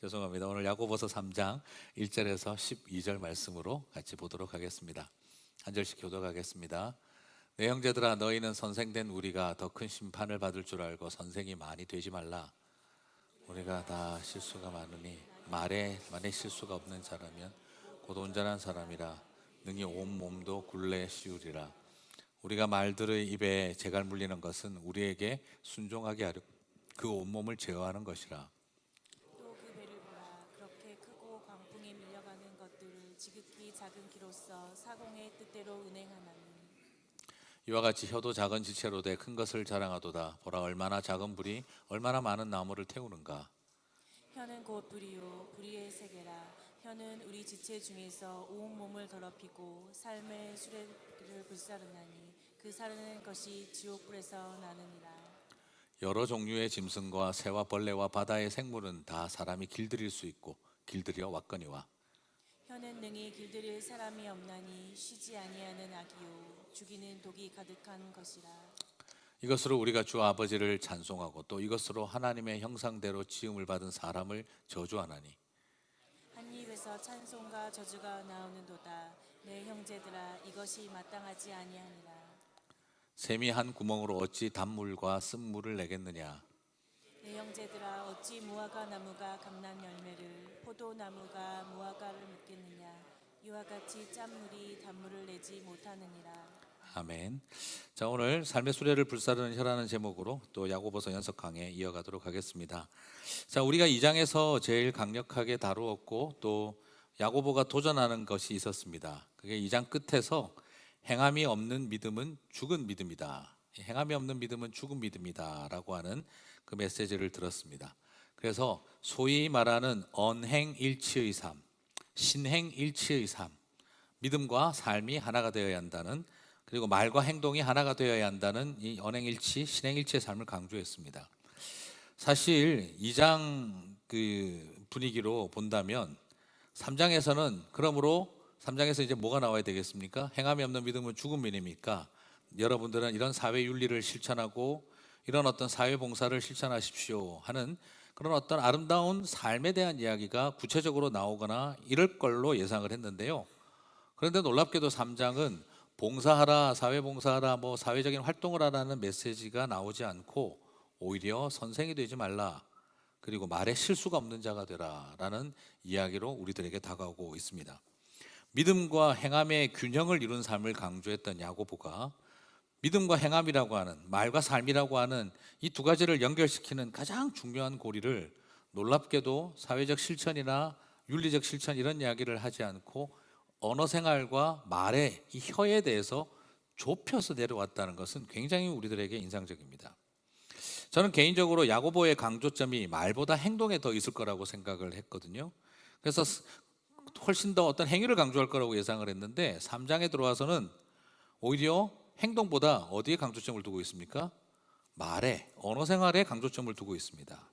죄송합니다. 오늘 야고보서 3장 1절에서 12절 말씀으로 같이 보도록 하겠습니다. 한 절씩 교독하겠습니다. 내 형제들아, 너희는 선생된 우리가 더 큰 심판을 받을 줄 알고 선생이 많이 되지 말라. 우리가 다 실수가 많으니 말에 만에 실수가 없는 자라면 곧 온전한 사람이라 능히 온 몸도 굴레 씌우리라. 우리가 말들의 입에 재갈 물리는 것은 우리에게 순종하게 하려 그 온몸을 제어하는 것이라. 또 그 배를 보라. 그렇게 크고 광풍에 밀려가는 것들을 지극히 작은 기로써 사공의 뜻대로 운행하나니 이와 같이 혀도 작은 지체로 돼 큰 것을 자랑하도다. 보라, 얼마나 작은 불이 얼마나 많은 나무를 태우는가. 혀는 곧 불이요 불의의 세계라. 혀는 우리 지체 중에서 온 몸을 더럽히고 삶의 수레를 불사르나니 그 사르는 것이 지옥불에서 나느니라. 여러 종류의 짐승과 새와 벌레와 바다의 생물은 다 사람이 길들일 수 있고 길들여 왔거니와. 혀는 능히 길들일 사람이 없나니 쉬지 아니하는 악이요 죽이는 독이 가득한 것이라. 이것으로 우리가 주 아버지를 찬송하고 또 이것으로 하나님의 형상대로 지음을 받은 사람을 저주하나니. 한 입에서 찬송과 저주가 나오는도다. 내 형제들아, 이것이 마땅하지 아니하니라. 샘이 한 구멍으로 어찌 단물과 쓴물을 내겠느냐. 내 형제들아, 어찌 무화과 나무가 감람 열매를 포도나무가 무화과를 맺겠느냐. 이와 같이 짠물이 단물을 내지 못하느니라. 아멘. 자, 오늘 삶의 수레를 불사르는 혀라는 제목으로 또 야고보서 연석 강해 이어가도록 하겠습니다. 자, 우리가 2장에서 제일 강력하게 다루었고 또 야고보가 도전하는 것이 있었습니다. 그게 2장 끝에서 행함이 없는 믿음은 죽은 믿음이다. 행함이 없는 믿음은 죽은 믿음이다 라고 하는 그 메시지를 들었습니다. 그래서 소위 말하는 언행일치의 삶, 신행일치의 삶, 믿음과 삶이 하나가 되어야 한다는, 그리고 말과 행동이 하나가 되어야 한다는 이 언행일치, 신행일치의 삶을 강조했습니다. 사실 2장 그 분위기로 본다면 3장에서는 그러므로 3장에서 이제 뭐가 나와야 되겠습니까? 행함이 없는 믿음은 죽은 믿음이니까 여러분들은 이런 사회 윤리를 실천하고 이런 어떤 사회 봉사를 실천하십시오 하는 그런 어떤 아름다운 삶에 대한 이야기가 구체적으로 나오거나 이럴 걸로 예상을 했는데요. 그런데 놀랍게도 3장은 봉사하라, 사회 봉사하라, 뭐 사회적인 활동을 하라는 메시지가 나오지 않고 오히려 선생이 되지 말라, 그리고 말에 실수가 없는 자가 되라 라는 이야기로 우리들에게 다가오고 있습니다. 믿음과 행함의 균형을 이룬 삶을 강조했던 야고보가 믿음과 행함이라고 하는, 말과 삶이라고 하는 이 두 가지를 연결시키는 가장 중요한 고리를 놀랍게도 사회적 실천이나 윤리적 실천 이런 이야기를 하지 않고 언어 생활과 말의 이 혀에 대해서 좁혀서 내려왔다는 것은 굉장히 우리들에게 인상적입니다. 저는 개인적으로 야고보의 강조점이 말보다 행동에 더 있을 거라고 생각을 했거든요. 그래서 훨씬 더 어떤 행위를 강조할 거라고 예상을 했는데 3장에 들어와서는 오히려 행동보다 어디에 강조점을 두고 있습니까? 말에, 언어 생활에 강조점을 두고 있습니다.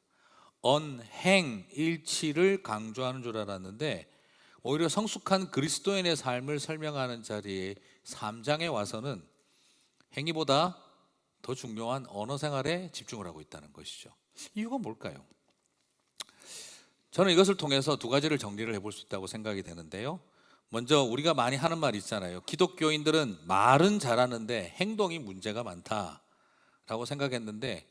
언행일치를 강조하는 줄 알았는데 오히려 성숙한 그리스도인의 삶을 설명하는 자리에 3장에 와서는 행위보다 더 중요한 언어 생활에 집중을 하고 있다는 것이죠. 이유가 뭘까요? 저는 이것을 통해서 두 가지를 정리를 해볼 수 있다고 생각이 되는데요. 먼저 우리가 많이 하는 말 있잖아요. 기독교인들은 말은 잘하는데 행동이 문제가 많다라고 생각했는데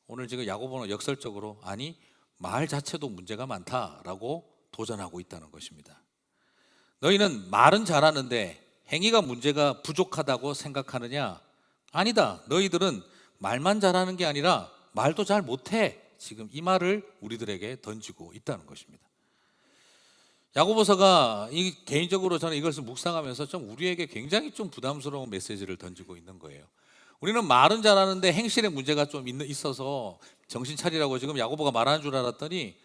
오늘 지금 야고보는 역설적으로 아니, 말 자체도 문제가 많다라고 도전하고 있다는 것입니다. 너희는 말은 잘하는데 행위가 문제가 부족하다고 생각하느냐? 아니다. 너희들은 말만 잘하는 게 아니라 말도 잘 못해. 지금 이 말을 우리들에게 던지고 있다는 것입니다. 야고보서가 개인적으로 저는 이것을 묵상하면서 좀 우리에게 굉장히 좀 부담스러운 메시지를 던지고 있는 거예요. 우리는 말은 잘하는데 행실에 문제가 좀 있어서 정신 차리라고 지금 야고보가 말하는 줄 알았더니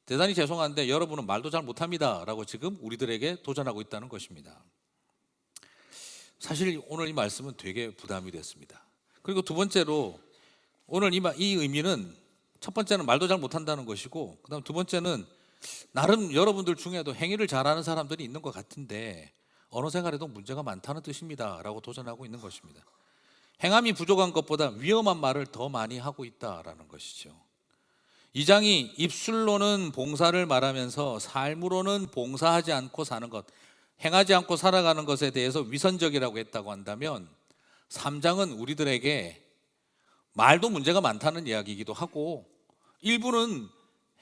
대단히 죄송한데 여러분은 말도 잘 못합니다 라고 지금 우리들에게 도전하고 있다는 것입니다. 사실 오늘 이 말씀은 되게 부담이 됐습니다. 그리고 두 번째로 오늘 이 의미는 첫 번째는 말도 잘 못한다는 것이고, 그 다음 두 번째는 나름 여러분들 중에도 행위를 잘하는 사람들이 있는 것 같은데 언어 생활에도 문제가 많다는 뜻입니다 라고 도전하고 있는 것입니다. 행함이 부족한 것보다 위험한 말을 더 많이 하고 있다라는 것이죠. 이장이 입술로는 봉사를 말하면서 삶으로는 봉사하지 않고 사는 것, 행하지 않고 살아가는 것에 대해서 위선적이라고 했다고 한다면 3장은 우리들에게 말도 문제가 많다는 이야기이기도 하고, 일부는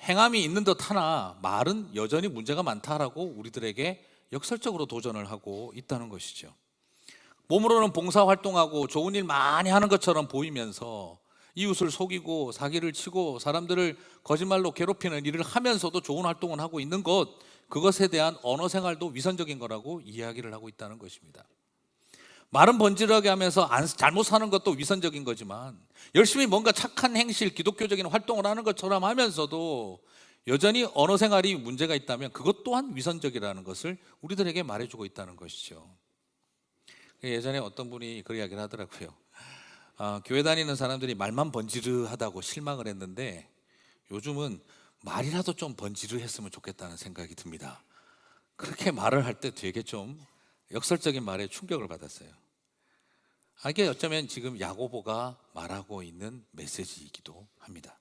행함이 있는 듯하나 말은 여전히 문제가 많다라고 우리들에게 역설적으로 도전을 하고 있다는 것이죠. 몸으로는 봉사활동하고 좋은 일 많이 하는 것처럼 보이면서 이웃을 속이고 사기를 치고 사람들을 거짓말로 괴롭히는 일을 하면서도 좋은 활동을 하고 있는 것, 그것에 대한 언어 생활도 위선적인 거라고 이야기를 하고 있다는 것입니다. 말은 번지르하게 하면서 잘못 사는 것도 위선적인 거지만, 열심히 뭔가 착한 행실, 기독교적인 활동을 하는 것처럼 하면서도 여전히 언어 생활이 문제가 있다면 그것 또한 위선적이라는 것을 우리들에게 말해주고 있다는 것이죠. 예전에 어떤 분이 그런 이야기를 하더라고요. 교회 다니는 사람들이 말만 번지르하다고 실망을 했는데 요즘은 말이라도 좀 번지르했으면 좋겠다는 생각이 듭니다. 그렇게 말을 할 때 되게 좀 역설적인 말에 충격을 받았어요. 이게 어쩌면 지금 야고보가 말하고 있는 메시지이기도 합니다.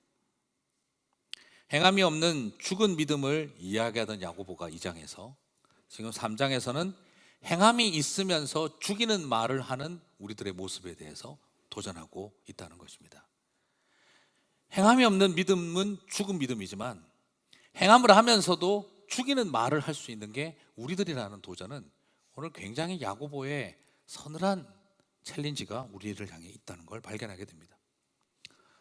행함이 없는 죽은 믿음을 이야기하던 야고보가 2장에서 지금 3장에서는 행함이 있으면서 죽이는 말을 하는 우리들의 모습에 대해서 도전하고 있다는 것입니다. 행함이 없는 믿음은 죽은 믿음이지만 행함을 하면서도 죽이는 말을 할 수 있는 게 우리들이라는 도전은 오늘 굉장히 야고보의 서늘한 챌린지가 우리를 향해 있다는 걸 발견하게 됩니다.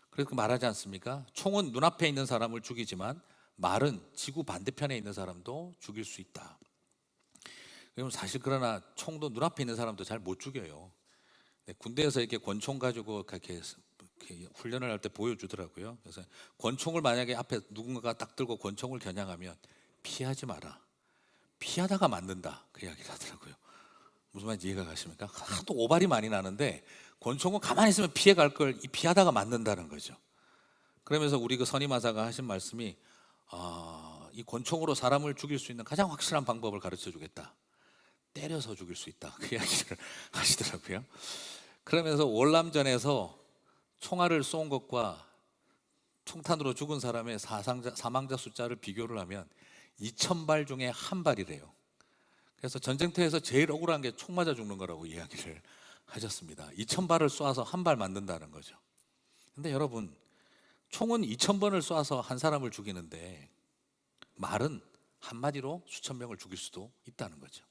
그래서 말하지 않습니까? 총은 눈앞에 있는 사람을 죽이지만 말은 지구 반대편에 있는 사람도 죽일 수 있다. 그럼 사실 그러나 총도 눈앞에 있는 사람도 잘 못 죽여요. 군대에서 이렇게 권총 가지고 이렇게 훈련을 할 때 보여주더라고요. 그래서 권총을 만약에 앞에 누군가가 딱 들고 권총을 겨냥하면 피하지 마라. 피하다가 맞는다. 그 이야기를 하더라고요. 무슨 말인지 이해가 가십니까? 하도 오발이 많이 나는데 권총은 가만히 있으면 피해갈 걸 피하다가 맞는다는 거죠. 그러면서 우리 그 선임하사가 하신 말씀이 이 권총으로 사람을 죽일 수 있는 가장 확실한 방법을 가르쳐 주겠다. 때려서 죽일 수 있다. 그 이야기를 하시더라고요. 그러면서 월남전에서 총알을 쏜 것과 총탄으로 죽은 사람의 사망자 숫자를 비교를 하면 2,000발 중에 한 발이래요. 그래서 전쟁터에서 제일 억울한 게 총 맞아 죽는 거라고 이야기를 하셨습니다. 2,000발을 쏴서 한 발 맞는다는 거죠. 근데 여러분, 총은 2,000번을 쏴서 한 사람을 죽이는데 말은 한마디로 수천 명을 죽일 수도 있다는 거죠.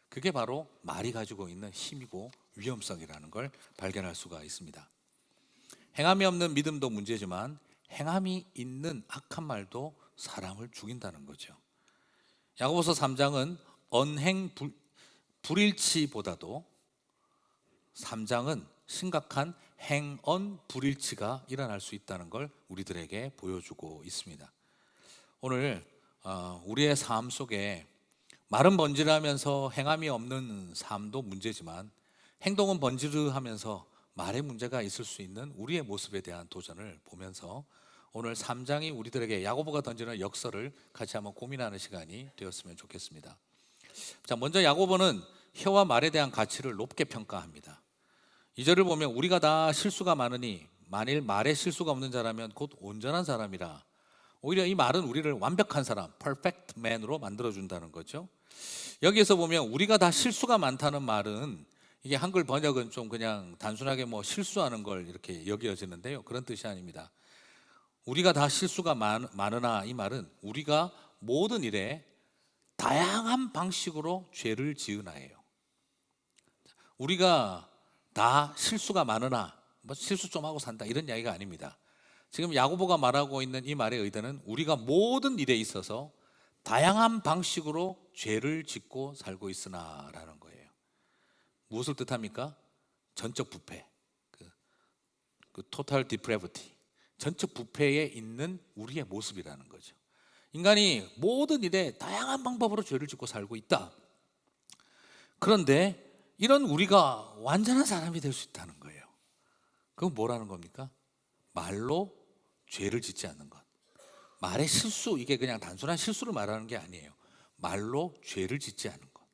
그게 바로 말이 가지고 있는 힘이고 위험성이라는 걸 발견할 수가 있습니다. 행함이 없는 믿음도 문제지만 행함이 있는 악한 말도 사람을 죽인다는 거죠. 야고보서 3장은 언행 불일치보다도 3장은 심각한 행언 불일치가 일어날 수 있다는 걸 우리들에게 보여주고 있습니다. 오늘 우리의 삶 속에 말은 번지르하면서 행함이 없는 삶도 문제지만 행동은 번지르하면서 말에 문제가 있을 수 있는 우리의 모습에 대한 도전을 보면서 오늘 3장이 우리들에게 야고보가 던지는 역설을 같이 한번 고민하는 시간이 되었으면 좋겠습니다. 자, 먼저 야고보는 혀와 말에 대한 가치를 높게 평가합니다. 2절을 보면 우리가 다 실수가 많으니 만일 말에 실수가 없는 자라면 곧 온전한 사람이라. 오히려 이 말은 우리를 완벽한 사람, perfect man으로 만들어준다는 거죠. 여기에서 보면 우리가 다 실수가 많다는 말은 이게 한글 번역은 좀 그냥 단순하게 뭐 실수하는 걸 이렇게 여겨지는데요. 그런 뜻이 아닙니다. 우리가 다 실수가 많으나 이 말은 우리가 모든 일에 다양한 방식으로 죄를 지으나예요. 우리가 다 실수가 많으나 뭐 실수 좀 하고 산다 이런 이야기가 아닙니다. 지금 야고보가 말하고 있는 이 말의 의도는 우리가 모든 일에 있어서 다양한 방식으로 죄를 짓고 살고 있으나라는 거예요. 무엇을 뜻합니까? 전적 부패, 그 total depravity, 전적 부패에 있는 우리의 모습이라는 거죠. 인간이 모든 일에 다양한 방법으로 죄를 짓고 살고 있다. 그런데 이런 우리가 완전한 사람이 될 수 있다는 거예요. 그건 뭐라는 겁니까? 말로 죄를 짓지 않는 것. 말의 실수, 이게 그냥 단순한 실수를 말하는 게 아니에요. 말로 죄를 짓지 않는 것.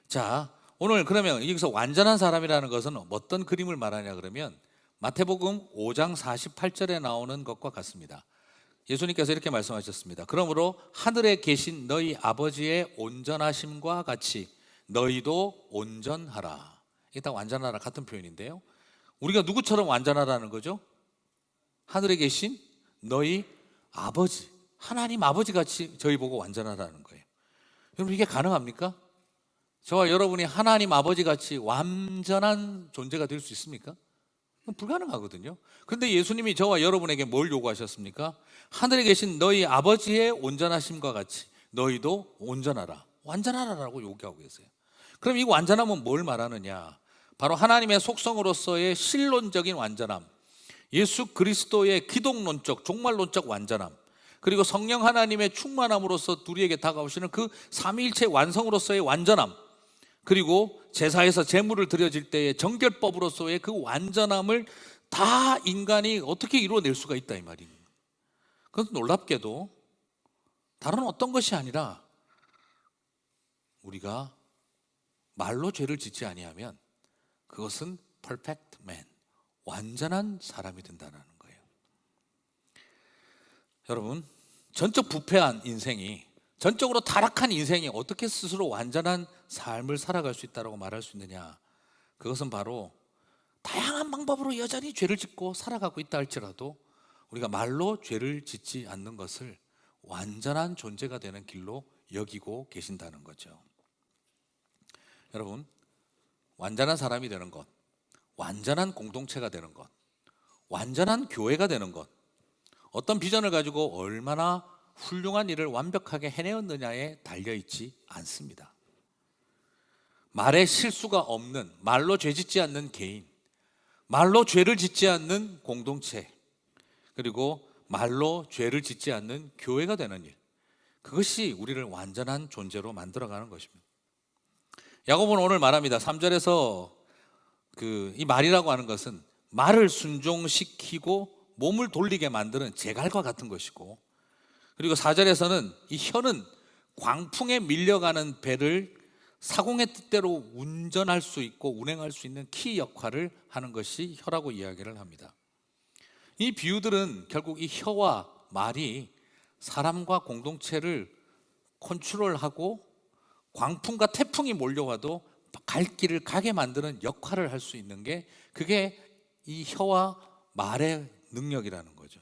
자, 오늘 그러면 여기서 완전한 사람이라는 것은 어떤 그림을 말하냐 그러면 마태복음 5장 48절에 나오는 것과 같습니다. 예수님께서 이렇게 말씀하셨습니다. 그러므로 하늘에 계신 너희 아버지의 온전하심과 같이 너희도 온전하라. 이게 딱 완전하라 같은 표현인데요, 우리가 누구처럼 완전하라는 거죠? 하늘에 계신 너희 아버지, 하나님 아버지 같이 저희 보고 완전하라는 거예요. 여러분, 이게 가능합니까? 저와 여러분이 하나님 아버지 같이 완전한 존재가 될 수 있습니까? 불가능하거든요. 그런데 예수님이 저와 여러분에게 뭘 요구하셨습니까? 하늘에 계신 너희 아버지의 온전하심과 같이 너희도 온전하라, 완전하라라고 요구하고 계세요. 그럼 이 완전함은 뭘 말하느냐? 바로 하나님의 속성으로서의 실론적인 완전함, 예수 그리스도의 기독론적, 종말론적 완전함, 그리고 성령 하나님의 충만함으로써 우리에게 다가오시는 그 삼위일체 완성으로서의 완전함, 그리고 제사에서 제물을 드려질 때의 정결법으로서의 그 완전함을 다 인간이 어떻게 이루어낼 수가 있다 이 말이에요. 그것은 놀랍게도 다른 어떤 것이 아니라 우리가 말로 죄를 짓지 아니하면 그것은 perfect man, 완전한 사람이 된다는 거예요. 여러분, 전적 부패한 인생이, 전적으로 타락한 인생이 어떻게 스스로 완전한 삶을 살아갈 수 있다고 말할 수 있느냐? 그것은 바로 다양한 방법으로 여전히 죄를 짓고 살아가고 있다 할지라도 우리가 말로 죄를 짓지 않는 것을 완전한 존재가 되는 길로 여기고 계신다는 거죠. 여러분, 완전한 사람이 되는 것, 완전한 공동체가 되는 것, 완전한 교회가 되는 것, 어떤 비전을 가지고 얼마나 훌륭한 일을 완벽하게 해내었느냐에 달려있지 않습니다. 말에 실수가 없는, 말로 죄 짓지 않는 개인, 말로 죄를 짓지 않는 공동체, 그리고 말로 죄를 짓지 않는 교회가 되는 일, 그것이 우리를 완전한 존재로 만들어가는 것입니다. 야고보는 오늘 말합니다. 3절에서 이 말이라고 하는 것은 말을 순종시키고 몸을 돌리게 만드는 제갈과 같은 것이고, 그리고 4절에서는 이 혀는 광풍에 밀려가는 배를 사공의 뜻대로 운전할 수 있고 운행할 수 있는 키 역할을 하는 것이 혀라고 이야기를 합니다. 이 비유들은 결국 이 혀와 말이 사람과 공동체를 컨트롤하고 광풍과 태풍이 몰려와도 갈 길을 가게 만드는 역할을 할 수 있는 게, 그게 이 혀와 말의 능력이라는 거죠.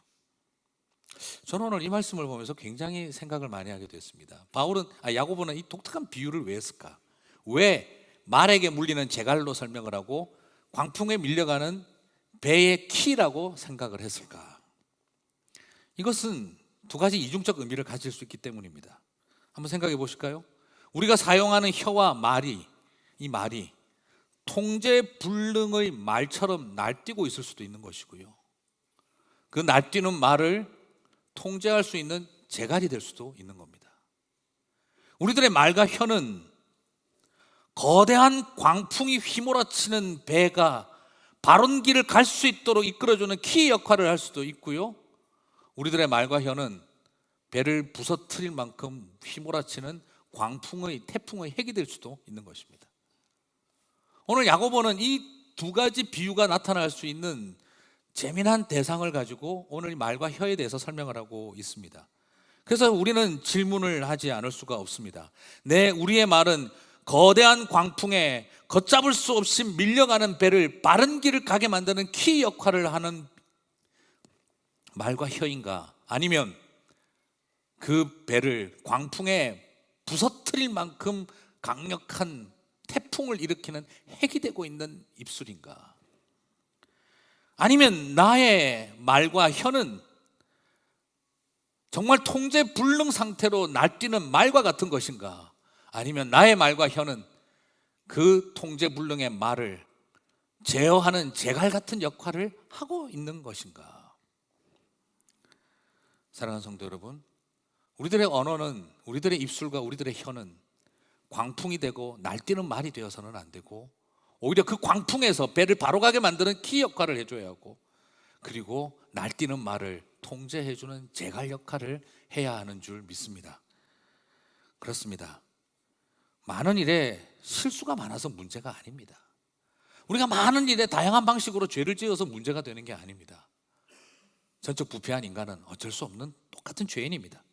저는 오늘 이 말씀을 보면서 굉장히 생각을 많이 하게 됐습니다. 야고보는 이 독특한 비유를 왜 했을까? 왜 말에게 물리는 제갈로 설명을 하고 광풍에 밀려가는 배의 키라고 생각을 했을까? 이것은 두 가지 이중적 의미를 가질 수 있기 때문입니다. 한번 생각해 보실까요? 우리가 사용하는 혀와 말이, 이 말이 통제불능의 말처럼 날뛰고 있을 수도 있는 것이고요, 그 날뛰는 말을 통제할 수 있는 제갈이 될 수도 있는 겁니다. 우리들의 말과 혀는 거대한 광풍이 휘몰아치는 배가 바른 길을 갈 수 있도록 이끌어주는 키 역할을 할 수도 있고요, 우리들의 말과 혀는 배를 부서뜨릴 만큼 휘몰아치는 태풍의 핵이 될 수도 있는 것입니다. 오늘 야고보는 이 두 가지 비유가 나타날 수 있는 재미난 대상을 가지고 오늘 말과 혀에 대해서 설명을 하고 있습니다. 그래서 우리는 질문을 하지 않을 수가 없습니다. 우리의 말은 거대한 광풍에 걷잡을 수 없이 밀려가는 배를 바른 길을 가게 만드는 키 역할을 하는 말과 혀인가? 아니면 그 배를 광풍에 부서뜨릴 만큼 강력한 태풍을 일으키는 핵이 되고 있는 입술인가? 아니면 나의 말과 혀는 정말 통제 불능 상태로 날뛰는 말과 같은 것인가? 아니면 나의 말과 혀는 그 통제 불능의 말을 제어하는 제갈 같은 역할을 하고 있는 것인가? 사랑하는 성도 여러분, 우리들의 언어는, 우리들의 입술과 우리들의 혀는 광풍이 되고 날뛰는 말이 되어서는 안 되고, 오히려 그 광풍에서 배를 바로 가게 만드는 키 역할을 해줘야 하고, 그리고 날뛰는 말을 통제해주는 제갈 역할을 해야 하는 줄 믿습니다. 그렇습니다. 많은 일에 실수가 많아서 문제가 아닙니다. 우리가 많은 일에 다양한 방식으로 죄를 지어서 문제가 되는 게 아닙니다. 전적 부패한 인간은 어쩔 수 없는 똑같은 죄인입니다.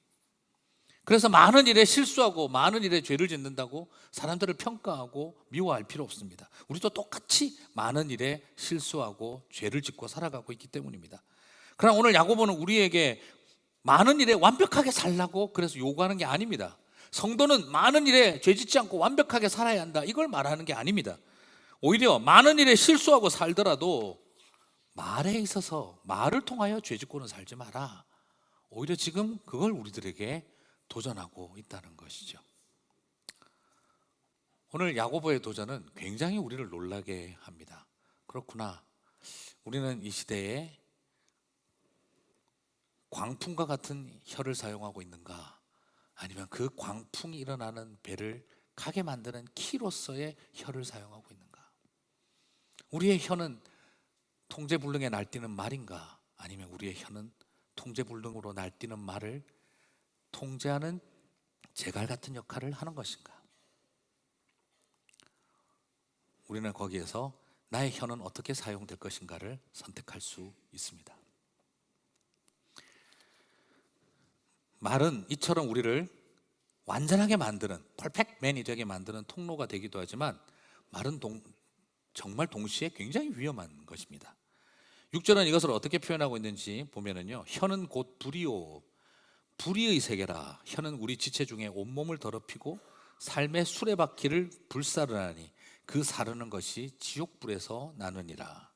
그래서 많은 일에 실수하고 많은 일에 죄를 짓는다고 사람들을 평가하고 미워할 필요 없습니다. 우리도 똑같이 많은 일에 실수하고 죄를 짓고 살아가고 있기 때문입니다. 그러나 오늘 야고보는 우리에게 많은 일에 완벽하게 살라고 그래서 요구하는 게 아닙니다. 성도는 많은 일에 죄 짓지 않고 완벽하게 살아야 한다, 이걸 말하는 게 아닙니다. 오히려 많은 일에 실수하고 살더라도 말에 있어서 말을 통하여 죄 짓고는 살지 마라. 오히려 지금 그걸 우리들에게 도전하고 있다는 것이죠. 오늘 야고보의 도전은 굉장히 우리를 놀라게 합니다. 그렇구나, 우리는 이 시대에 광풍과 같은 혀를 사용하고 있는가, 아니면 그 광풍이 일어나는 배를 가게 만드는 키로서의 혀를 사용하고 있는가? 우리의 혀는 통제불능에 날뛰는 말인가, 아니면 우리의 혀는 통제불능으로 날뛰는 말을 통제하는 제갈 같은 역할을 하는 것인가? 우리는 거기에서 나의 혀는 어떻게 사용될 것인가를 선택할 수 있습니다. 말은 이처럼 우리를 완전하게 만드는, 퍼펙트맨이 되게 만드는 통로가 되기도 하지만 말은 정말 동시에 굉장히 위험한 것입니다. 6절은 이것을 어떻게 표현하고 있는지 보면은요, 혀는 곧 불이요 불의의 세계라. 혀는 우리 지체 중에 온몸을 더럽히고 삶의 수레바퀴를 불사르나니 그 사르는 것이 지옥불에서 나느니라.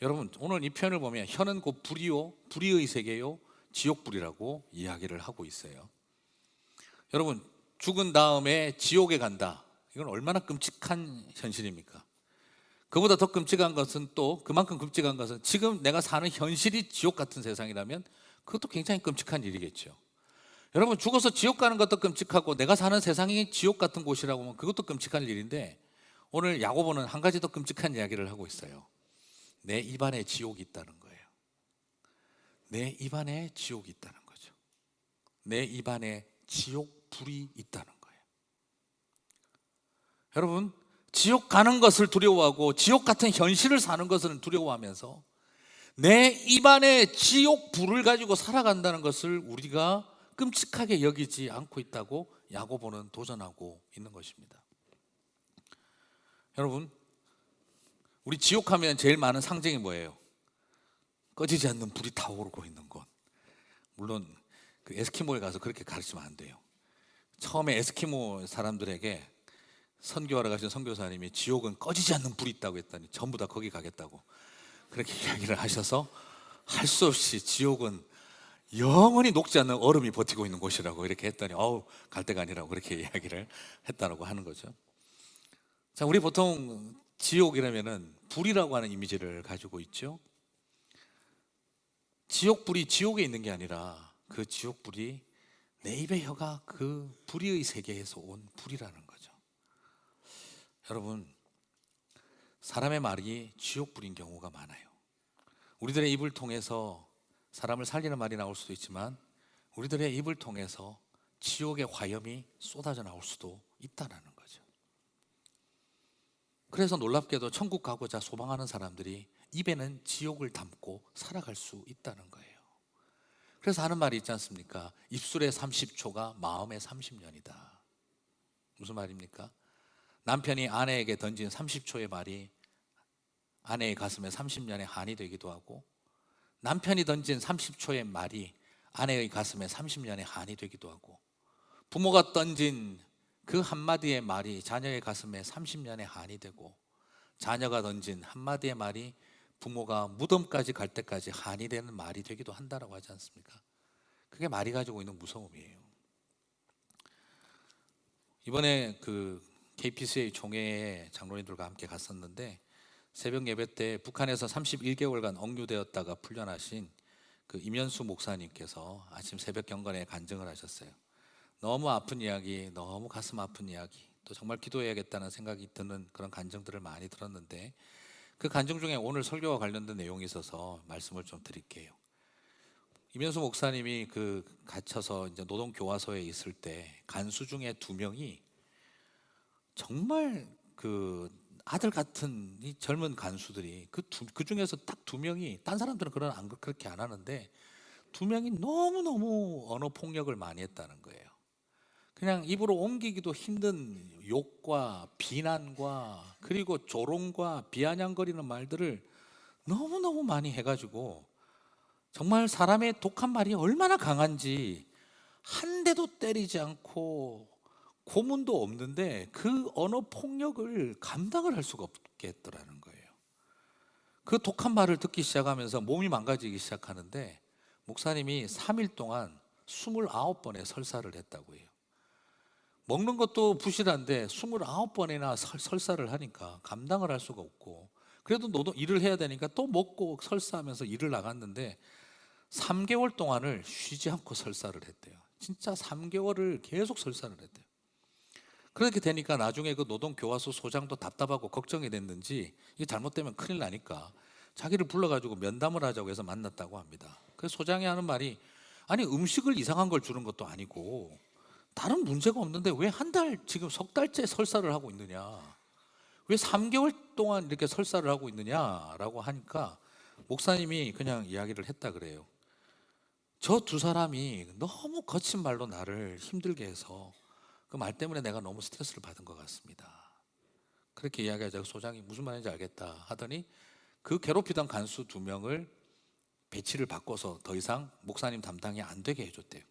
여러분, 오늘 이 표현을 보면 혀는 곧 불이요 불의의 세계요 지옥불이라고 이야기를 하고 있어요. 여러분, 죽은 다음에 지옥에 간다, 이건 얼마나 끔찍한 현실입니까? 그보다 더 끔찍한 것은, 또 그만큼 끔찍한 것은 지금 내가 사는 현실이 지옥 같은 세상이라면 그것도 굉장히 끔찍한 일이겠죠. 여러분, 죽어서 지옥 가는 것도 끔찍하고 내가 사는 세상이 지옥 같은 곳이라고 하면 그것도 끔찍한 일인데, 오늘 야고보는 한 가지 더 끔찍한 이야기를 하고 있어요. 내 입안에 지옥이 있다는 거예요. 내 입안에 지옥이 있다는 거죠. 내 입안에 지옥불이 있다는 거예요. 여러분, 지옥 가는 것을 두려워하고 지옥 같은 현실을 사는 것을 두려워하면서 내 입안에 지옥불을 가지고 살아간다는 것을 우리가 끔찍하게 여기지 않고 있다고 야고보는 도전하고 있는 것입니다. 여러분, 우리 지옥하면 제일 많은 상징이 뭐예요? 꺼지지 않는 불이 타오르고 있는 곳. 물론 그 에스키모에 가서 그렇게 가르치면 안 돼요. 처음에 에스키모 사람들에게 선교하러 가신 선교사님이 지옥은 꺼지지 않는 불이 있다고 했더니 전부 다 거기 가겠다고 그렇게 이야기를 하셔서, 할 수 없이 지옥은 영원히 녹지 않는 얼음이 버티고 있는 곳이라고 이렇게 했더니 갈 데가 아니라고 그렇게 이야기를 했다고 하는 거죠. 자, 우리 보통 지옥이라면은 불이라고 하는 이미지를 가지고 있죠. 지옥불이 지옥에 있는 게 아니라 그 지옥불이 내 입의 혀가 그 불의의 세계에서 온 불이라는 거죠. 여러분, 사람의 말이 지옥불인 경우가 많아요. 우리들의 입을 통해서 사람을 살리는 말이 나올 수도 있지만 우리들의 입을 통해서 지옥의 화염이 쏟아져 나올 수도 있다는 거죠. 그래서 놀랍게도 천국 가고자 소망하는 사람들이 입에는 지옥을 담고 살아갈 수 있다는 거예요. 그래서 하는 말이 있지 않습니까? 입술의 30초가 마음의 30년이다. 무슨 말입니까? 남편이 아내에게 던진 30초의 말이 아내의 가슴에 30년의 한이 되기도 하고, 남편이 던진 30초의 말이 아내의 가슴에 30년의 한이 되기도 하고, 부모가 던진 그 한마디의 말이 자녀의 가슴에 30년의 한이 되고, 자녀가 던진 한마디의 말이 부모가 무덤까지 갈 때까지 한이 되는 말이 되기도 한다라고 하지 않습니까? 그게 말이 가지고 있는 무서움이에요. 이번에 그 KPCA 총회에 장로님들과 함께 갔었는데, 새벽 예배 때 북한에서 31개월간 억류되었다가 풀려나신 그 임현수 목사님께서 아침 새벽 경건에 간증을 하셨어요. 너무 아픈 이야기, 너무 가슴 아픈 이야기, 또 정말 기도해야겠다는 생각이 드는 그런 간증들을 많이 들었는데, 그 간증 중에 오늘 설교와 관련된 내용이 있어서 말씀을 좀 드릴게요. 임현수 목사님이 그 갇혀서 이제 노동 교화소에 있을 때 간수 중에 2명이 정말 그 아들 같은 이 젊은 간수들이 그 중에서 딱 2명이, 딴 사람들은 그렇게 안 하는데 두 명이 너무너무 언어 폭력을 많이 했다는 거예요. 그냥 입으로 옮기기도 힘든 욕과 비난과 그리고 조롱과 비아냥거리는 말들을 너무너무 많이 해가지고 정말 사람의 독한 말이 얼마나 강한지 한 대도 때리지 않고 고문도 없는데 그 언어 폭력을 감당을 할 수가 없겠더라는 거예요. 그 독한 말을 듣기 시작하면서 몸이 망가지기 시작하는데 목사님이 3일 동안 29번의 설사를 했다고 해요. 먹는 것도 부실한데 29번이나 설사를 하니까 감당을 할 수가 없고, 그래도 너도 일을 해야 되니까 또 먹고 설사하면서 일을 나갔는데 3개월 동안을 쉬지 않고 설사를 했대요. 진짜 3개월을 계속 설사를 했대요. 그렇게 되니까 나중에 그 노동교화소 소장도 답답하고 걱정이 됐는지 이게 잘못되면 큰일 나니까 자기를 불러가지고 면담을 하자고 해서 만났다고 합니다. 그래서 소장이 하는 말이, 아니 음식을 이상한 걸 주는 것도 아니고 다른 문제가 없는데 왜 한 달, 지금 석 달째 설사를 하고 있느냐, 왜 3개월 동안 이렇게 설사를 하고 있느냐라고 하니까 목사님이 그냥 이야기를 했다 그래요. 저 두 사람이 너무 거친 말로 나를 힘들게 해서 그 말 때문에 내가 너무 스트레스를 받은 것 같습니다. 그렇게 이야기하자 소장이 무슨 말인지 알겠다 하더니 그 괴롭히던 간수 2명을 배치를 바꿔서 더 이상 목사님 담당이 안 되게 해줬대요.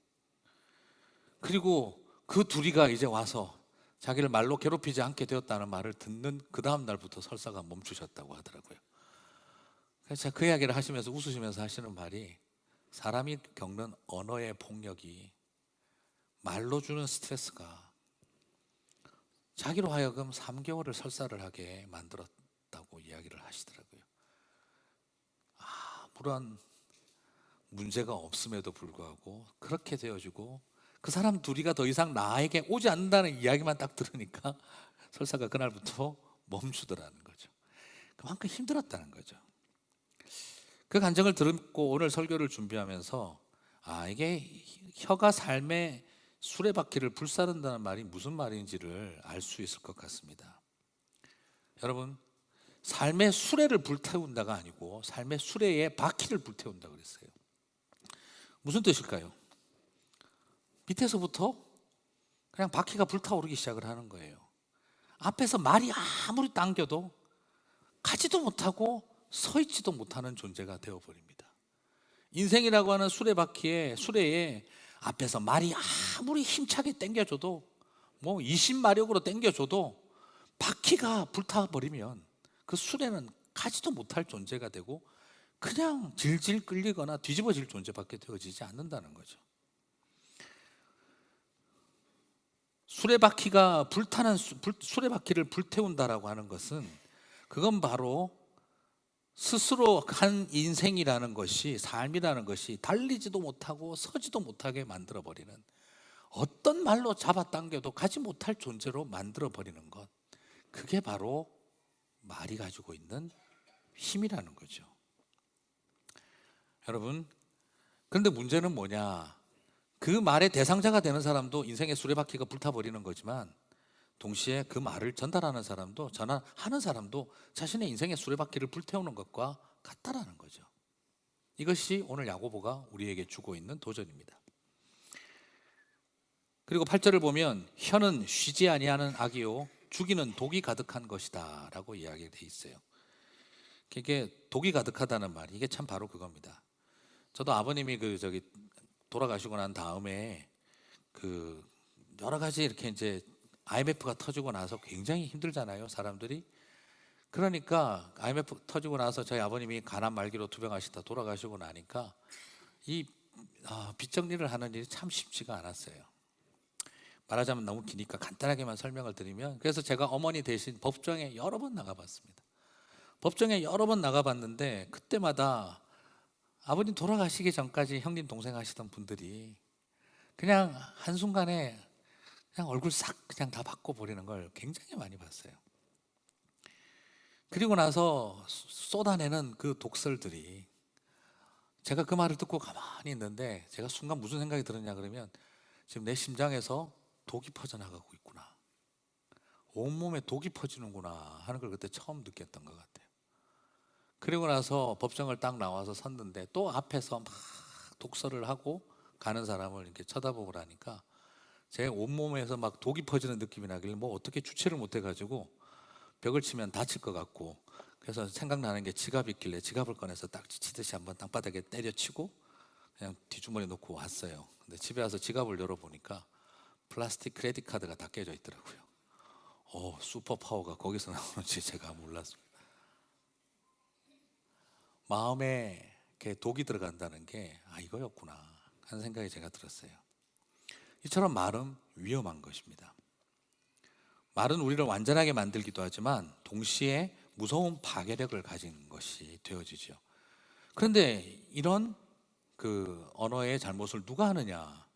그리고 그 둘이가 이제 와서 자기를 말로 괴롭히지 않게 되었다는 말을 듣는 그 다음 날부터 설사가 멈추셨다고 하더라고요. 그래서 그 이야기를 하시면서 웃으시면서 하시는 말이, 사람이 겪는 언어의 폭력이, 말로 주는 스트레스가 자기로 하여금 3개월을 설사를 하게 만들었다고 이야기를 하시더라고요. 아무런 문제가 없음에도 불구하고 그렇게 되어지고 그 사람 둘이가 더 이상 나에게 오지 않는다는 이야기만 딱 들으니까 설사가 그날부터 멈추더라는 거죠. 그만큼 힘들었다는 거죠. 그 간증을 듣고 오늘 설교를 준비하면서 이게 혀가 삶의 수레바퀴를 불사른다는 말이 무슨 말인지를 알 수 있을 것 같습니다. 여러분, 삶의 수레를 불태운다가 아니고 삶의 수레의 바퀴를 불태운다고 그랬어요. 무슨 뜻일까요? 밑에서부터 그냥 바퀴가 불타오르기 시작을 하는 거예요. 앞에서 말이 아무리 당겨도 가지도 못하고 서 있지도 못하는 존재가 되어버립니다. 인생이라고 하는 수레에 앞에서 말이 아무리 힘차게 당겨줘도, 뭐 20마력으로 당겨줘도 바퀴가 불타버리면 그 수레는 가지도 못할 존재가 되고 그냥 질질 끌리거나 뒤집어질 존재밖에 되어지지 않는다는 거죠. 수레바퀴를 불태운다라고 하는 것은, 그건 바로 스스로 한 인생이라는 것이, 삶이라는 것이 달리지도 못하고 서지도 못하게 만들어버리는, 어떤 말로 잡아당겨도 가지 못할 존재로 만들어버리는 것, 그게 바로 말이 가지고 있는 힘이라는 거죠. 여러분, 그런데 문제는 뭐냐, 그 말의 대상자가 되는 사람도 인생의 수레바퀴가 불타버리는 거지만 동시에 그 말을 전달하는 사람도, 전하는 사람도 자신의 인생의 수레바퀴를 불태우는 것과 같다라는 거죠. 이것이 오늘 야고보가 우리에게 주고 있는 도전입니다. 그리고 8절을 보면 혀는 쉬지 아니하는 악이요 죽이는 독이 가득한 것이다 라고 이야기되어 있어요. 이게 독이 가득하다는 말이, 이게 참 바로 그겁니다. 저도 아버님이 돌아가시고 난 다음에 여러 가지 이렇게 이제 IMF가 터지고 나서 굉장히 힘들잖아요, 사람들이. 그러니까 IMF 터지고 나서 저희 아버님이 간암 말기로 투병하시다 돌아가시고 나니까 빚 정리를 하는 일이 참 쉽지가 않았어요. 말하자면 너무 기니까 간단하게만 설명을 드리면, 그래서 제가 어머니 대신 법정에 여러 번 나가봤습니다. 법정에 여러 번 나가봤는데 그때마다 아버님 돌아가시기 전까지 형님 동생 하시던 분들이 그냥 한순간에 그냥 얼굴 싹 그냥 다 바꿔버리는 걸 굉장히 많이 봤어요. 그리고 나서 쏟아내는 그 독설들이, 제가 그 말을 듣고 가만히 있는데 제가 순간 무슨 생각이 들었냐 그러면, 지금 내 심장에서 독이 퍼져나가고 있구나, 온몸에 독이 퍼지는구나 하는 걸 그때 처음 느꼈던 것 같아요. 그리고 나서 법정을 딱 나와서 섰는데 또 앞에서 막 독서를 하고 가는 사람을 이렇게 쳐다보고 하니까 제 온몸에서 막 독이 퍼지는 느낌이 나길래 뭐 어떻게 주체를 못 해가지고 벽을 치면 다칠 것 같고, 그래서 생각나는 게 지갑이 있길래 지갑을 꺼내서 딱 치듯이 한번 땅바닥에 때려치고 그냥 뒷주머니에 놓고 왔어요. 근데 집에 와서 지갑을 열어보니까 플라스틱 크레딧 카드가 다 깨져 있더라고요. 슈퍼 파워가 거기서 나오는지 제가 몰랐습니다. 마음에 이렇게 독이 들어간다는 게 이거였구나 하는 생각이 제가 들었어요. 이처럼 말은 위험한 것입니다. 말은 우리를 완전하게 만들기도 하지만 동시에 무서운 파괴력을 가진 것이 되어지죠. 그런데 이런 언어의 잘못을 누가 하느냐?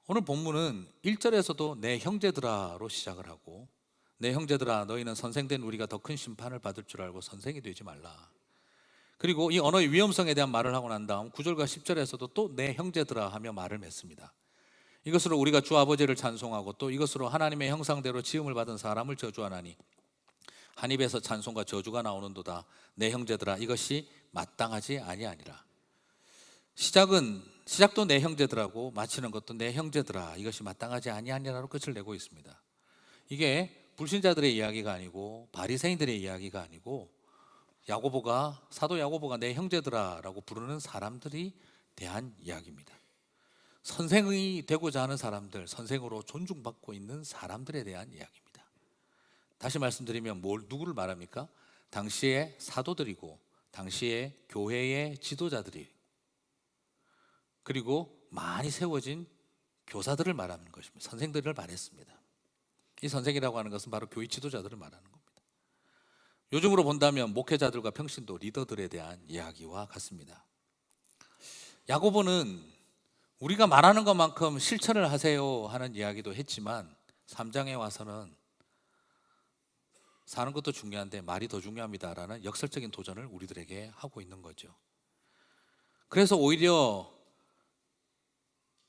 오늘 본문은 1절에서도 내 형제들아로 시작을 하고, 내 형제들아 너희는 선생된 우리가 더 큰 심판을 받을 줄 알고 선생이 되지 말라. 그리고 이 언어의 위험성에 대한 말을 하고 난 다음 9절과 10절에서도 또 내 형제들아 하며 말을 맺습니다. 이것으로 우리가 주 아버지를 찬송하고 또 이것으로 하나님의 형상대로 지음을 받은 사람을 저주하나니 한 입에서 찬송과 저주가 나오는도다. 내 형제들아 이것이 마땅하지 아니하니라. 시작도 내 형제들하고 마치는 것도 내 형제들아 이것이 마땅하지 아니하니라로 끝을 내고 있습니다. 이게 불신자들의 이야기가 아니고 바리새인들의 이야기가 아니고 사도 야고보가 내 형제들아라고 부르는 사람들이 대한 이야기입니다. 선생이 되고자 하는 사람들, 선생으로 존중받고 있는 사람들에 대한 이야기입니다. 다시 말씀드리면 누구를 말합니까? 당시의 사도들이고 당시의 교회의 지도자들이, 그리고 많이 세워진 교사들을 말하는 것입니다. 선생들을 말했습니다. 이 선생이라고 하는 것은 바로 교회 지도자들을 말하는 겁니다. 요즘으로 본다면 목회자들과 평신도 리더들에 대한 이야기와 같습니다. 야고보는 우리가 말하는 것만큼 실천을 하세요 하는 이야기도 했지만 3장에 와서는 사는 것도 중요한데 말이 더 중요합니다라는 역설적인 도전을 우리들에게 하고 있는 거죠. 그래서 오히려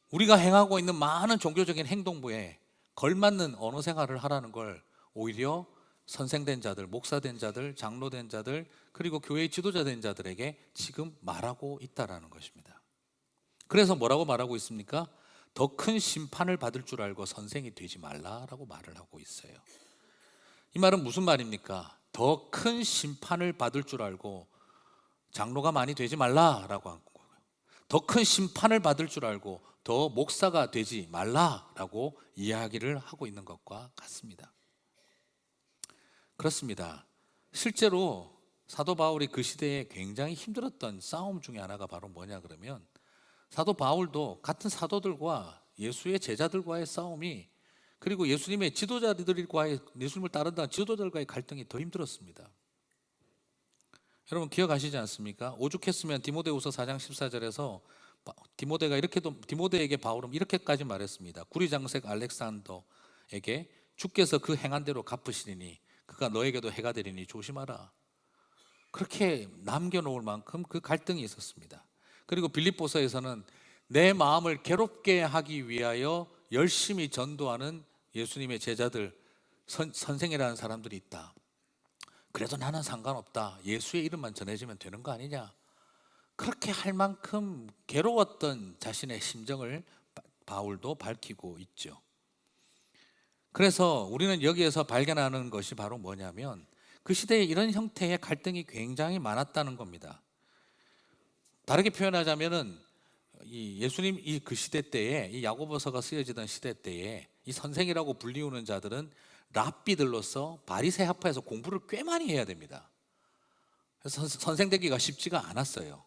우리가 행하고 있는 많은 종교적인 행동부에 걸맞는 언어 생활을 하라는 걸 오히려 선생된 자들, 목사된 자들, 장로된 자들, 그리고 교회의 지도자 된 자들에게 지금 말하고 있다라는 것입니다. 그래서 뭐라고 말하고 있습니까? 더 큰 심판을 받을 줄 알고 선생이 되지 말라라고 말을 하고 있어요. 이 말은 무슨 말입니까? 더 큰 심판을 받을 줄 알고 장로가 많이 되지 말라라고 한 거고요. 더 큰 심판을 받을 줄 알고 더 목사가 되지 말라라고 이야기를 하고 있는 것과 같습니다. 그렇습니다. 실제로 사도 바울이 그 시대에 굉장히 힘들었던 싸움 중에 하나가 바로 뭐냐 그러면, 사도 바울도 같은 사도들과 예수의 제자들과의 싸움이, 그리고 예수님의 예수님을 따른다는 지도자들과의 갈등이 더 힘들었습니다. 여러분 기억하시지 않습니까? 오죽했으면 디모데후서 4장 14절에서 디모데에게 바울은 이렇게까지 말했습니다. 구리장색 알렉산더에게 주께서 그 행한 대로 갚으시리니 그가 너에게도 해가 되리니 조심하라. 그렇게 남겨놓을 만큼 그 갈등이 있었습니다. 그리고 빌립보서에서는 내 마음을 괴롭게 하기 위하여 열심히 전도하는 예수님의 제자들, 선생이라는 사람들이 있다. 그래도 나는 상관없다. 예수의 이름만 전해지면 되는 거 아니냐. 그렇게 할 만큼 괴로웠던 자신의 심정을 바울도 밝히고 있죠. 그래서 우리는 여기에서 발견하는 것이 바로 뭐냐면 그 시대에 이런 형태의 갈등이 굉장히 많았다는 겁니다. 다르게 표현하자면은 예수님 그 시대 때에, 이 야고보서가 쓰여지던 시대 때에 이 선생이라고 불리우는 자들은 랍비들로서 바리새 학파에서 공부를 꽤 많이 해야 됩니다. 그래서 선생 되기가 쉽지가 않았어요.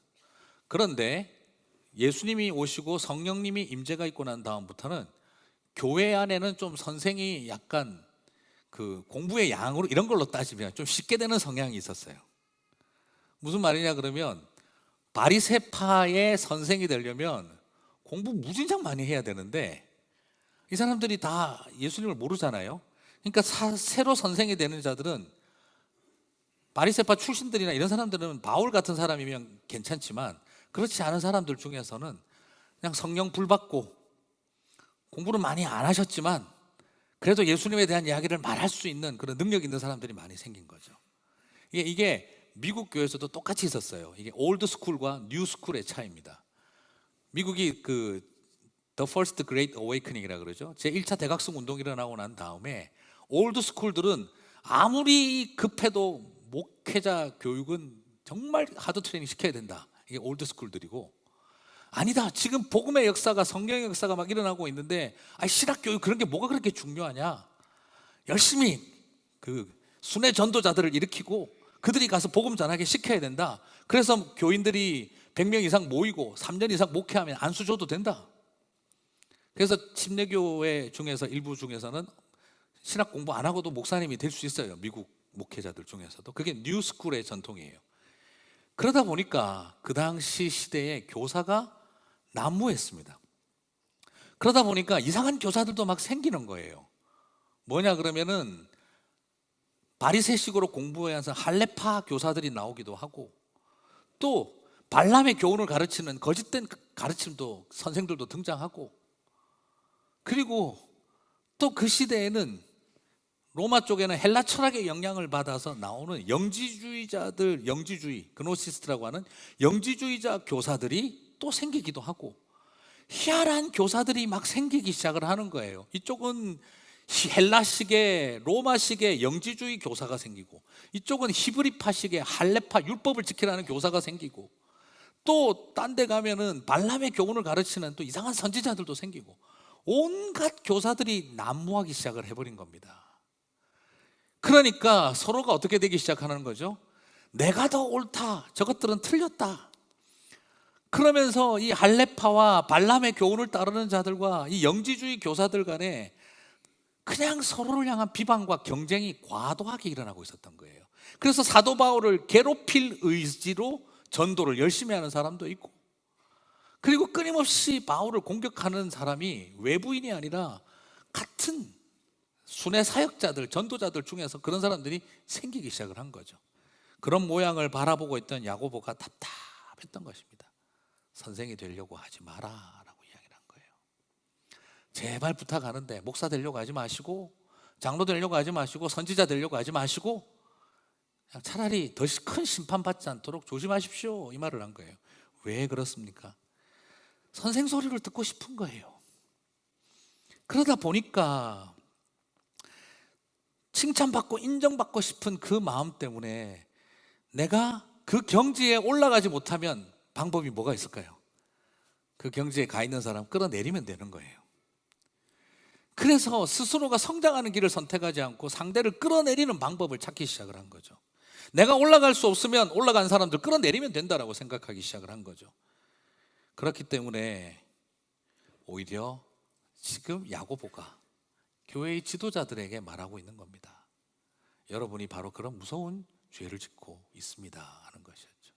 그런데 예수님이 오시고 성령님이 임재가 있고 난 다음부터는 교회 안에는 좀 선생이 약간 그 공부의 양으로 이런 걸로 따지면 좀 쉽게 되는 성향이 있었어요. 무슨 말이냐 그러면 바리새파의 선생이 되려면 공부 무진장 많이 해야 되는데 이 사람들이 다 예수님을 모르잖아요. 그러니까 새로 선생이 되는 자들은 바리새파 출신들이나 이런 사람들은 바울 같은 사람이면 괜찮지만 그렇지 않은 사람들 중에서는 그냥 성령 불받고 공부를 많이 안 하셨지만 그래도 예수님에 대한 이야기를 말할 수 있는 그런 능력 있는 사람들이 많이 생긴 거죠. 이게 미국 교회에서도 똑같이 있었어요. 이게 올드 스쿨과 뉴 스쿨의 차이입니다. 미국이 그 The First Great Awakening이라 그러죠. 제1차 대각성 운동이 일어나고 난 다음에 올드 스쿨들은 아무리 급해도 목회자 교육은 정말 하드 트레이닝 시켜야 된다. 이게 올드 스쿨들이고, 아니다, 지금 복음의 역사가, 성경의 역사가 막 일어나고 있는데 신학 교육 그런 게 뭐가 그렇게 중요하냐, 열심히 그 순회 전도자들을 일으키고 그들이 가서 복음 전하게 시켜야 된다. 그래서 교인들이 100명 이상 모이고 3년 이상 목회하면 안수 줘도 된다. 그래서 침례교회 중에서 일부 중에서는 신학 공부 안 하고도 목사님이 될 수 있어요. 미국 목회자들 중에서도. 그게 뉴스쿨의 전통이에요. 그러다 보니까 그 당시 시대에 교사가 난무했습니다. 그러다 보니까 이상한 교사들도 막 생기는 거예요. 뭐냐 그러면은 바리새식으로 공부해서 할례파 교사들이 나오기도 하고, 또 발람의 교훈을 가르치는 거짓된 가르침도 선생들도 등장하고, 그리고 또 그 시대에는 로마 쪽에는 헬라 철학의 영향을 받아서 나오는 영지주의자들, 영지주의, 그노시스트라고 하는 영지주의자 교사들이 또 생기기도 하고, 희한한 교사들이 막 생기기 시작을 하는 거예요. 이쪽은 헬라식의 로마식의 영지주의 교사가 생기고, 이쪽은 히브리파식의 할례파 율법을 지키라는 교사가 생기고, 또 딴 데 가면은 발람의 교훈을 가르치는 또 이상한 선지자들도 생기고, 온갖 교사들이 난무하기 시작을 해버린 겁니다. 그러니까 서로가 어떻게 되기 시작하는 거죠? 내가 더 옳다, 저것들은 틀렸다. 그러면서 이 할례파와 발람의 교훈을 따르는 자들과 이 영지주의 교사들 간에 그냥 서로를 향한 비방과 경쟁이 과도하게 일어나고 있었던 거예요. 그래서 사도 바울을 괴롭힐 의지로 전도를 열심히 하는 사람도 있고, 그리고 끊임없이 바울을 공격하는 사람이 외부인이 아니라 같은 순회 사역자들, 전도자들 중에서 그런 사람들이 생기기 시작을 한 거죠. 그런 모양을 바라보고 있던 야고보가 답답했던 것입니다. 선생이 되려고 하지 마라 라고 이야기를 한 거예요. 제발 부탁하는데 목사 되려고 하지 마시고, 장로 되려고 하지 마시고, 선지자 되려고 하지 마시고, 그냥 차라리 더 큰 심판 받지 않도록 조심하십시오, 이 말을 한 거예요. 왜 그렇습니까? 선생 소리를 듣고 싶은 거예요. 그러다 보니까 칭찬받고 인정받고 싶은 그 마음 때문에 내가 그 경지에 올라가지 못하면 방법이 뭐가 있을까요? 그 경지에 가 있는 사람 끌어내리면 되는 거예요. 그래서 스스로가 성장하는 길을 선택하지 않고 상대를 끌어내리는 방법을 찾기 시작을 한 거죠. 내가 올라갈 수 없으면 올라간 사람들 끌어내리면 된다라고 생각하기 시작을 한 거죠. 그렇기 때문에 오히려 지금 야고보가 교회의 지도자들에게 말하고 있는 겁니다. 여러분이 바로 그런 무서운 죄를 짓고 있습니다 하는 것이었죠.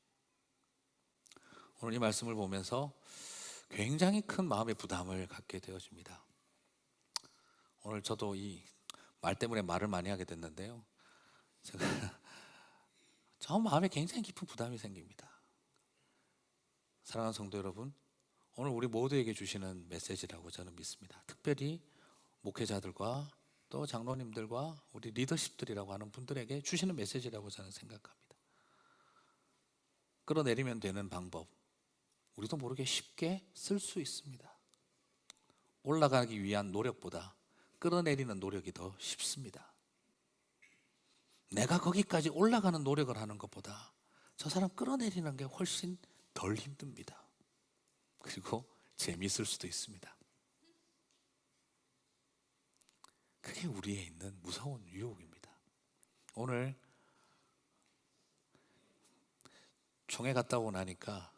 오늘 이 말씀을 보면서 굉장히 큰 마음의 부담을 갖게 되어집니다. 오늘 저도 이 말 때문에 말을 많이 하게 됐는데요, 제가 저 마음에 굉장히 깊은 부담이 생깁니다. 사랑하는 성도 여러분, 오늘 우리 모두에게 주시는 메시지라고 저는 믿습니다. 특별히 목회자들과 또 장로님들과 우리 리더십들이라고 하는 분들에게 주시는 메시지라고 저는 생각합니다. 끌어내리면 되는 방법, 우리도 모르게 쉽게 쓸 수 있습니다. 올라가기 위한 노력보다 끌어내리는 노력이 더 쉽습니다. 내가 거기까지 올라가는 노력을 하는 것보다 저 사람 끌어내리는 게 훨씬 덜 힘듭니다. 그리고 재미있을 수도 있습니다. 그게 우리에 있는 무서운 유혹입니다. 오늘 총회 갔다 오고 나니까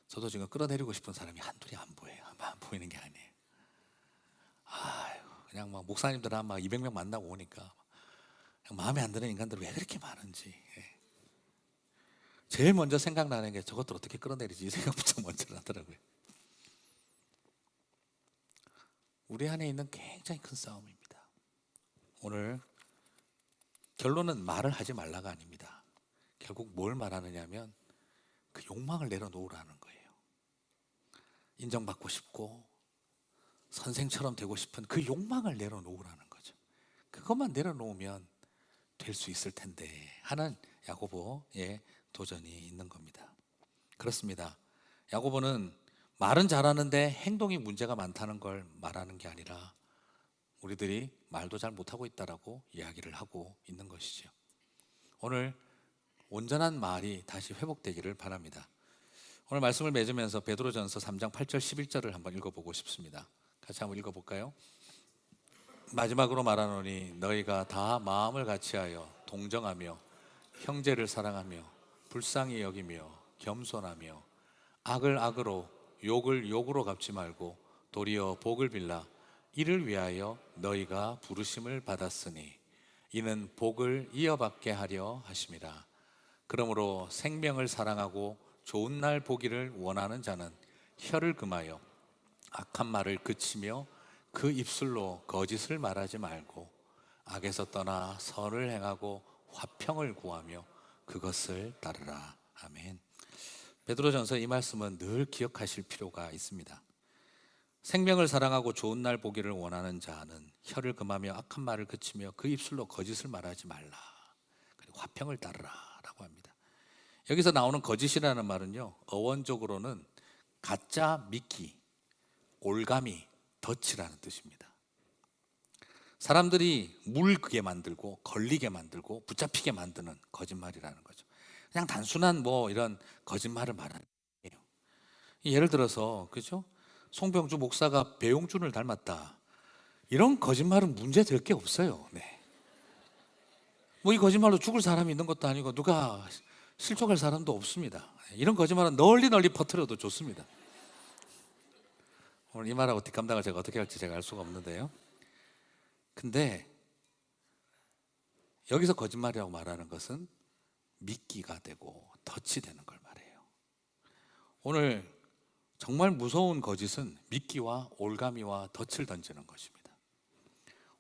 저도 지금 끌어내리고 싶은 사람이 한둘이 안 보여요. 안 보이는 게 아니에요. 그냥 막 목사님들 한 막 200명 만나고 오니까 그냥 마음에 안 드는 인간들 왜 그렇게 많은지, 제일 먼저 생각나는 게 저것들 어떻게 끌어내리지, 이 생각부터 먼저 나더라고요. 우리 안에 있는 굉장히 큰 싸움입니다. 오늘 결론은 말을 하지 말라가 아닙니다. 결국 뭘 말하느냐면 그 욕망을 내려놓으라는 거예요. 인정받고 싶고 선생처럼 되고 싶은 그 욕망을 내려놓으라는 거죠. 그것만 내려놓으면 될 수 있을 텐데 하는 야고보의 도전이 있는 겁니다. 그렇습니다. 야고보는 말은 잘하는데 행동이 문제가 많다는 걸 말하는 게 아니라 우리들이 말도 잘 못하고 있다라고 이야기를 하고 있는 것이죠. 오늘 온전한 말이 다시 회복되기를 바랍니다. 오늘 말씀을 맺으면서 베드로전서 3장 8절 11절을 한번 읽어보고 싶습니다. 같이 한번 읽어볼까요? 마지막으로 말하노니 너희가 다 마음을 같이하여 동정하며 형제를 사랑하며 불쌍히 여기며 겸손하며 악을 악으로 욕을 욕으로 갚지 말고 도리어 복을 빌라. 이를 위하여 너희가 부르심을 받았으니 이는 복을 이어받게 하려 하심이라. 그러므로 생명을 사랑하고 좋은 날 보기를 원하는 자는 혀를 금하여 악한 말을 그치며 그 입술로 거짓을 말하지 말고 악에서 떠나 선을 행하고 화평을 구하며 그것을 따르라. 아멘. 베드로전서 이 말씀은 늘 기억하실 필요가 있습니다. 생명을 사랑하고 좋은 날 보기를 원하는 자는 혀를 금하며 악한 말을 그치며 그 입술로 거짓을 말하지 말라. 그리고 화평을 따르라 라고 합니다. 여기서 나오는 거짓이라는 말은요, 어원적으로는 가짜 미끼, 올가미, 덫이라는 뜻입니다. 사람들이 물게 만들고 걸리게 만들고 붙잡히게 만드는 거짓말이라는 거죠. 그냥 단순한 이런 거짓말을 말하는 거예요. 예를 들어서 그죠? 송병주 목사가 배용준을 닮았다. 이런 거짓말은 문제 될 게 없어요. 네. 이 거짓말로 죽을 사람이 있는 것도 아니고 누가 실족할 사람도 없습니다. 이런 거짓말은 널리 퍼뜨려도 좋습니다. 오늘 이 말하고 뒷감당을 제가 어떻게 할지 제가 알 수가 없는데요. 근데 여기서 거짓말이라고 말하는 것은 미끼가 되고 덫이 되는 걸 말해요. 오늘 정말 무서운 거짓은 미끼와 올가미와 덫을 던지는 것입니다.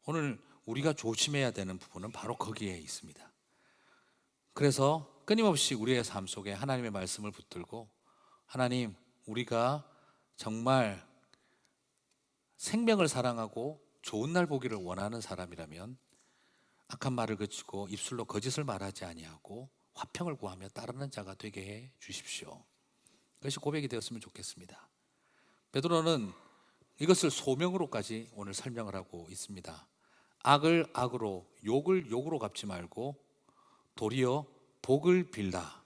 오늘 우리가 조심해야 되는 부분은 바로 거기에 있습니다. 그래서 끊임없이 우리의 삶 속에 하나님의 말씀을 붙들고 하나님, 우리가 정말 생명을 사랑하고 좋은 날 보기를 원하는 사람이라면 악한 말을 그치고 입술로 거짓을 말하지 아니하고 화평을 구하며 따르는 자가 되게 해 주십시오. 그것이 고백이 되었으면 좋겠습니다. 베드로는 이것을 소명으로까지 오늘 설명을 하고 있습니다. 악을 악으로 욕을 욕으로 갚지 말고 도리어 복을 빌라.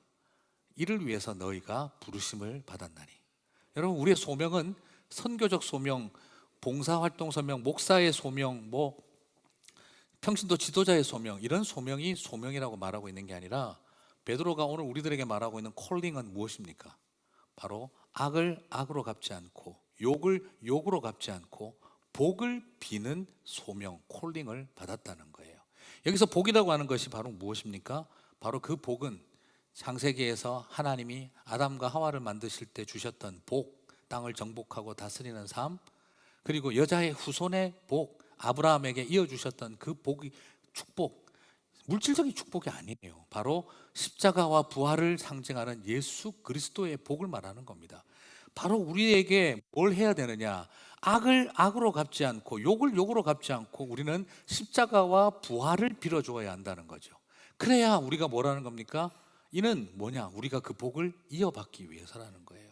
이를 위해서 너희가 부르심을 받았나니. 여러분, 우리의 소명은 선교적 소명, 봉사활동 소명, 목사의 소명, 평신도 지도자의 소명, 이런 소명이 소명이라고 말하고 있는 게 아니라 베드로가 오늘 우리들에게 말하고 있는 콜링은 무엇입니까? 바로 악을 악으로 갚지 않고 욕을 욕으로 갚지 않고 복을 비는 소명, 콜링을 받았다는 거예요. 여기서 복이라고 하는 것이 바로 무엇입니까? 바로 그 복은 창세기에서 하나님이 아담과 하와를 만드실 때 주셨던 복, 땅을 정복하고 다스리는 삶, 그리고 여자의 후손의 복, 아브라함에게 이어주셨던 그 복이 축복, 물질적인 축복이 아니에요. 바로 십자가와 부활을 상징하는 예수 그리스도의 복을 말하는 겁니다. 바로 우리에게 뭘 해야 되느냐? 악을 악으로 갚지 않고 욕을 욕으로 갚지 않고 우리는 십자가와 부활을 빌어주어야 한다는 거죠. 그래야 우리가 뭐라는 겁니까? 이는 뭐냐? 우리가 그 복을 이어받기 위해서라는 거예요.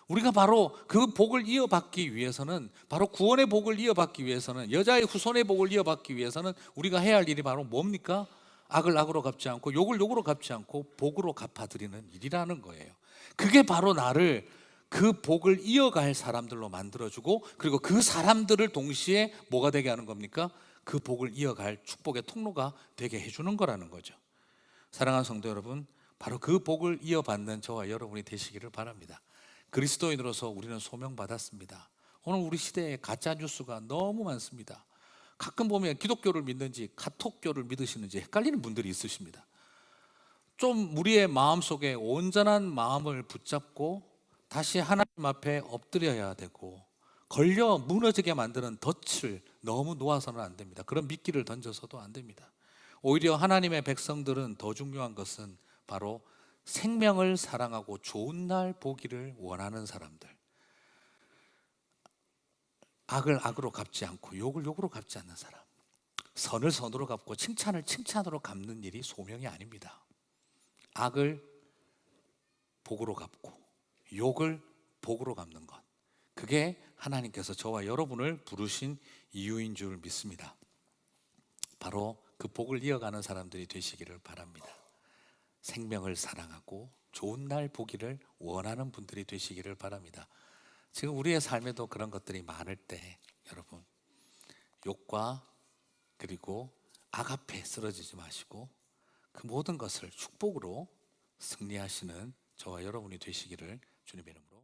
우리가 바로 그 복을 이어받기 위해서는, 바로 구원의 복을 이어받기 위해서는, 여자의 후손의 복을 이어받기 위해서는 우리가 해야 할 일이 바로 뭡니까? 악을 악으로 갚지 않고 욕을 욕으로 갚지 않고 복으로 갚아드리는 일이라는 거예요. 그게 바로 나를 그 복을 이어갈 사람들로 만들어주고, 그리고 그 사람들을 동시에 뭐가 되게 하는 겁니까? 그 복을 이어갈 축복의 통로가 되게 해주는 거라는 거죠. 사랑하는 성도 여러분, 바로 그 복을 이어받는 저와 여러분이 되시기를 바랍니다. 그리스도인으로서 우리는 소명받았습니다. 오늘 우리 시대에 가짜 뉴스가 너무 많습니다. 가끔 보면 기독교를 믿는지 카톡교를 믿으시는지 헷갈리는 분들이 있으십니다. 좀 우리의 마음속에 온전한 마음을 붙잡고 다시 하나님 앞에 엎드려야 되고, 걸려 무너지게 만드는 덫을 너무 놓아서는 안 됩니다. 그런 미끼를 던져서도 안 됩니다. 오히려 하나님의 백성들은 더 중요한 것은 바로 생명을 사랑하고 좋은 날 보기를 원하는 사람들, 악을 악으로 갚지 않고 욕을 욕으로 갚지 않는 사람, 선을 선으로 갚고 칭찬을 칭찬으로 갚는 일이 소명이 아닙니다. 악을 복으로 갚고 욕을 복으로 갚는 것, 그게 하나님께서 저와 여러분을 부르신 이유인 줄 믿습니다. 바로 그 복을 이어가는 사람들이 되시기를 바랍니다. 생명을 사랑하고 좋은 날 보기를 원하는 분들이 되시기를 바랍니다. 지금 우리의 삶에도 그런 것들이 많을 때 여러분, 욕과 그리고 악앞에 쓰러지지 마시고 그 모든 것을 축복으로 승리하시는 저와 여러분이 되시기를 주님의 이름으로